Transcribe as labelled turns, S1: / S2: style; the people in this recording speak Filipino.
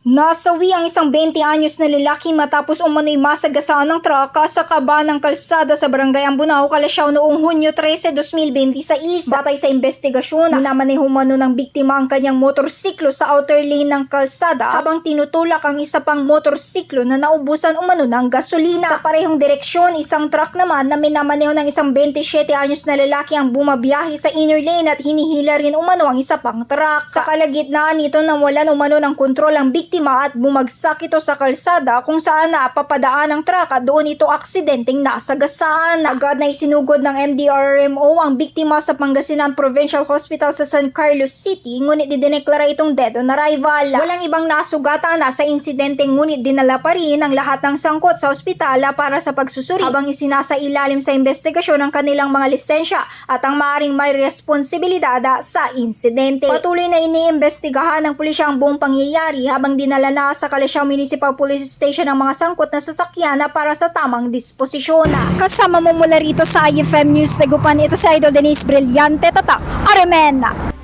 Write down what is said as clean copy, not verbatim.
S1: Nasawi ang isang 20 anyos na lalaki matapos umano'y masagasaan ng truck sa kaba ng kalsada sa barangay Ambunao, Calasiao noong Hunyo 13, 2026. Batay sa investigasyon, minamaneho umano ng biktima ang kanyang motorsiklo sa outer lane ng kalsada habang tinutulak ang isa pang motorsiklo na naubusan umano ng gasolina. Sa parehong direksyon, isang truck naman na minamaneho ng isang 27 anyos na lalaki ang bumabiyahe sa inner lane at hinihila rin umano ang isa pang truck. Sa kalagitnaan nito, nawalan umano ng kontrol ang biktima at bumagsak ito sa kalsada kung saan napapadaan ang truck at doon ito aksidenteng nasagasaan. Agad na isinugod ng MDRRMO ang biktima sa Pangasinan Provincial Hospital sa San Carlos City, ngunit idineklara itong dead on arrival. Walang ibang nasugatan sa insidente, ngunit dinala pa rin ang lahat ng sangkot sa ospital para sa pagsusuri habang isinasailalim sa investigasyon ang kanilang mga lisensya at ang maaaring may responsibilidad sa insidente. Patuloy na iniimbestigahan ng pulisya ang buong pangyayari habang dinala na sa Calasiao Municipal Police Station ang mga sangkot na sasakyan para sa tamang disposisyon. Kasama mo mula rito sa IFM News Dagupan, ito si Idol Denise Brillante Tatak Aremen.